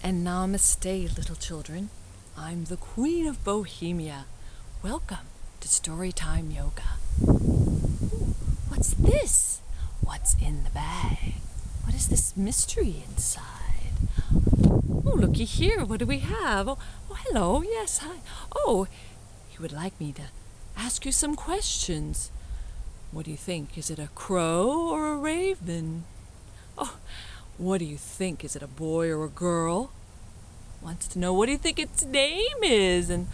And namaste, little children. I'm the Queen of Bohemia. Welcome to Storytime Yoga. Ooh, what's this? What's in the bag? What is this mystery inside? Oh, looky here. What do we have? Oh, hello. Yes, hi. Oh, you would like me to ask you some questions. What do you think? Is it a crow or a raven? Oh, what do you think? Is it a boy or a girl? Wants to know what do you think its name is? And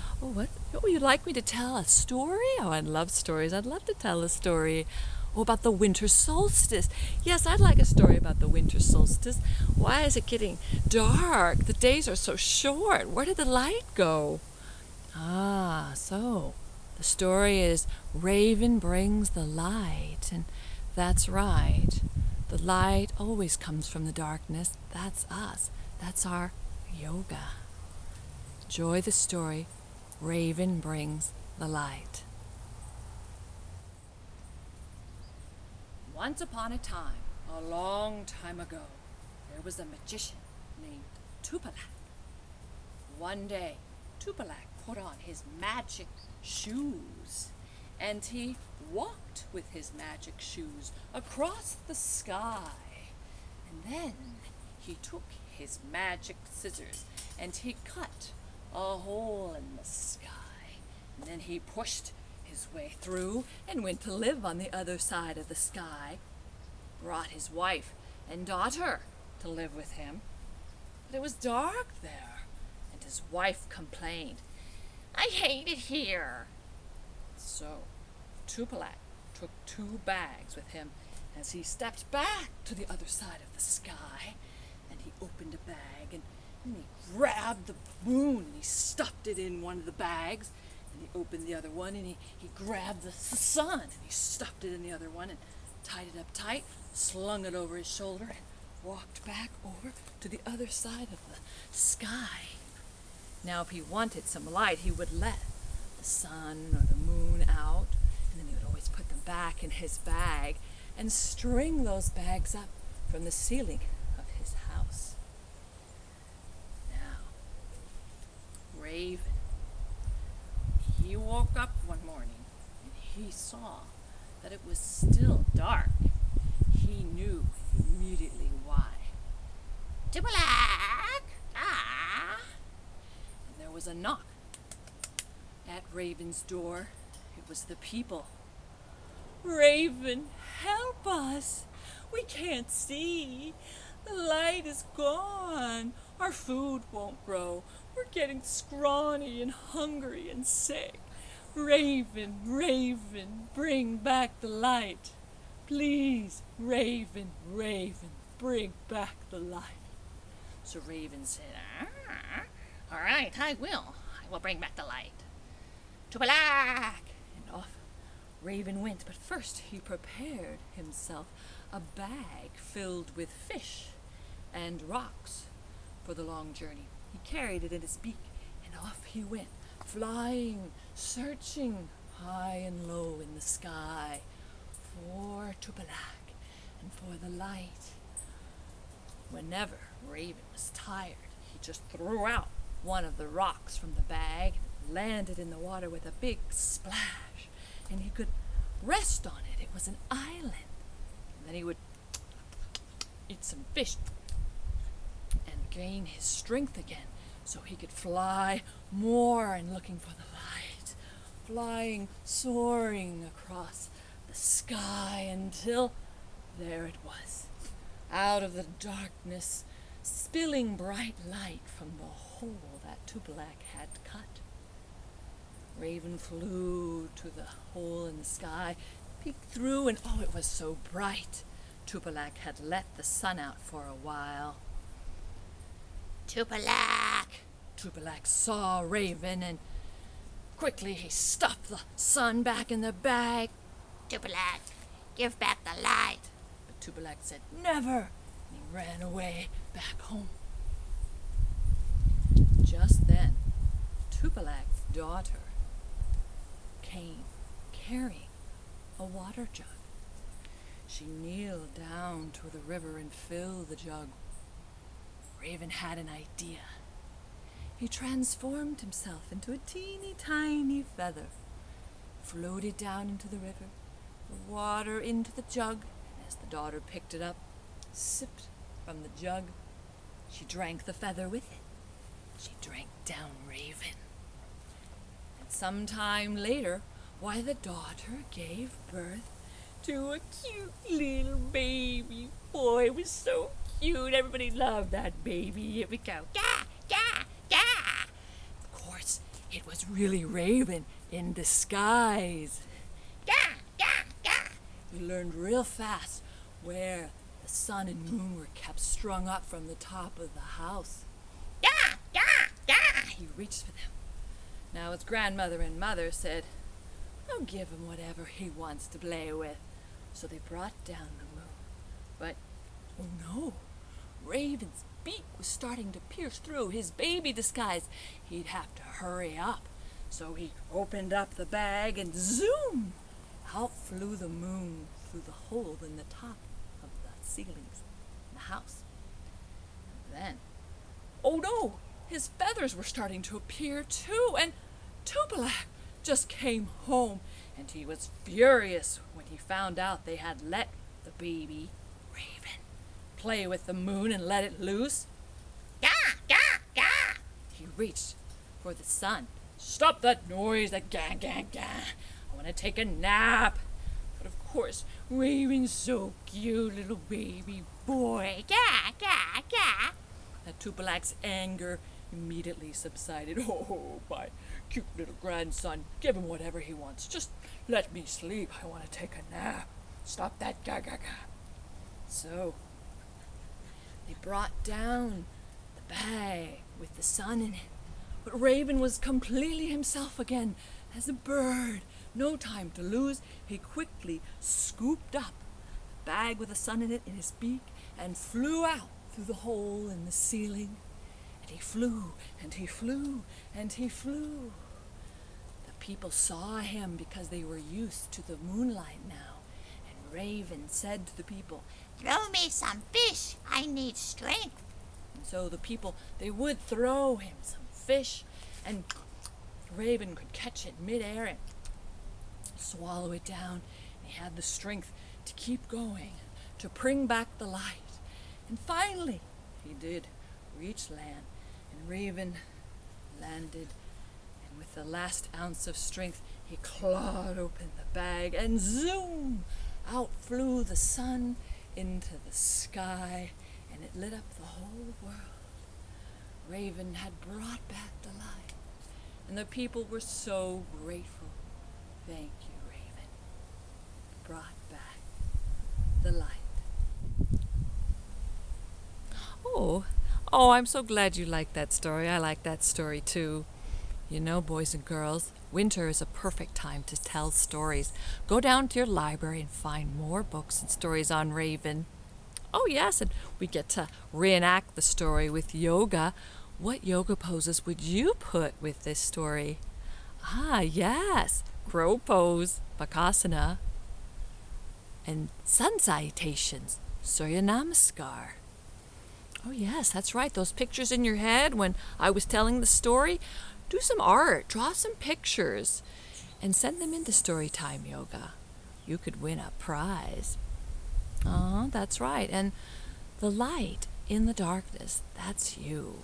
you'd like me to tell a story? Oh, I love stories. I'd love to tell a story. Oh, about the winter solstice. Yes, I'd like a story about the winter solstice. Why is it getting dark? The days are so short. Where did the light go? So the story is Raven brings the light, and that's right. The light always comes from the darkness. That's us. That's our yoga. Enjoy the story. Raven brings the light. Once upon a time, a long time ago, there was a magician named Tupalak. One day, Tupalak put on his magic shoes, and he walked with his magic shoes across the sky. And then he took his magic scissors and he cut a hole in the sky. And then he pushed his way through and went to live on the other side of the sky. Brought his wife and daughter to live with him. But it was dark there, and his wife complained, "I hate it here." So Tupalak took 2 bags with him as he stepped back to the other side of the sky, and he opened a bag and he grabbed the moon and he stuffed it in one of the bags, and he opened the other one and he grabbed the sun and he stuffed it in the other one and tied it up tight, slung it over his shoulder, and walked back over to the other side of the sky. Now, if he wanted some light, he would let the sun or the moon out, and then he would always put them back in his bag and string those bags up from the ceiling of his house. Now, Raven, he woke up one morning and he saw that it was still dark. He knew immediately why. Tupalak! And there was a knock at Raven's door. It was the people. "Raven, help us! We can't see. The light is gone. Our food won't grow. We're getting scrawny and hungry and sick. Raven, Raven, bring back the light. Please, Raven, Raven, bring back the light." So Raven said, "All right, I will. I will bring back the light. Tupalak!" And off Raven went, but first he prepared himself a bag filled with fish and rocks for the long journey. He carried it in his beak, and off he went, flying, searching high and low in the sky for Tupalak and for the light. Whenever Raven was tired, he just threw out one of the rocks from the bag, landed in the water with a big splash, and he could rest on it. It was an island. And then he would eat some fish and gain his strength again so he could fly more and looking for the light, flying, soaring across the sky until there it was, out of the darkness, spilling bright light from the hole that Tupalak had cut. Raven flew to the hole in the sky, peeked through, and oh, it was so bright. Tupalak had let the sun out for a while. "Tupalak!" Tupalak saw Raven, and quickly he stuffed the sun back in the bag. "Tupalak, give back the light." But Tupalak said, "Never!" And he ran away back home. Just then, Tupalak's daughter came carrying a water jug. She kneeled down to the river and filled the jug Raven had an idea. He transformed himself into a teeny tiny feather, floated down into the river, the water into the jug, and as the daughter picked it up, sipped from the jug, she drank the feather with it. She drank down Raven. And some time later, why, the daughter gave birth to a cute little baby. Boy, it was so cute. Everybody loved that baby. Here we go. Gah, gah, gah. Of course, it was really Raven in disguise. Gah, gah, gah. He learned real fast where the sun and moon were kept strung up from the top of the house. Gah, gah, gah. He reached for them. Now his grandmother and mother said, "Oh, give him whatever he wants to play with." So they brought down the moon. But, oh no, Raven's beak was starting to pierce through his baby disguise. He'd have to hurry up. So he opened up the bag and zoom! Out flew the moon through the hole in the top of the ceilings in the house. And then, oh no, his feathers were starting to appear too, and Tupelak just came home, and he was furious when he found out they had let the baby Raven play with the moon and let it loose. Gah, gah, gah! He reached for the sun. "Stop that noise, that gah, gah, gah. I want to take a nap." But of course, Raven's so cute, little baby boy. Gah, gah, gah. That Tupelak's anger immediately subsided. "Oh, my cute little grandson, give him whatever he wants. Just let me sleep. I want to take a nap. Stop that gah, gah, gah." So they brought down the bag with the sun in it. But Raven was completely himself again as a bird. No time to lose. He quickly scooped up the bag with the sun in it in his beak and flew out through the hole in the ceiling. And he flew, and he flew, and he flew. The people saw him because they were used to the moonlight now. And Raven said to the people, "Throw me some fish. I need strength." and so the people, they would throw him some fish, and Raven could catch it midair and swallow it down. And he had the strength to keep going, to bring back the light. And finally, he did reach land, and Raven landed, and with the last ounce of strength, he clawed open the bag, and zoom! Out flew the sun into the sky, and it lit up the whole world. Raven had brought back the light, and the people were so grateful. "Thank you, Raven. Brought back the light." Oh, I'm so glad you liked that story. I like that story too. You know, boys and girls, winter is a perfect time to tell stories. Go down to your library and find more books and stories on Raven. Oh yes, and we get to reenact the story with yoga. What yoga poses would you put with this story? Ah, yes, crow pose, Bakasana, and sun salutations, Surya Namaskar. Oh yes, that's right, those pictures in your head when I was telling the story, do some art, draw some pictures, and send them into Storytime Yoga. You could win a prize. Oh, that's right, and the light in the darkness, that's you.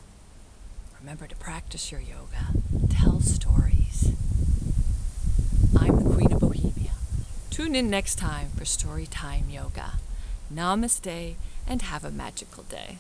Remember to practice your yoga. Tell stories. I'm the Queen of Bohemia. Tune in next time for Storytime Yoga. Namaste and have a magical day.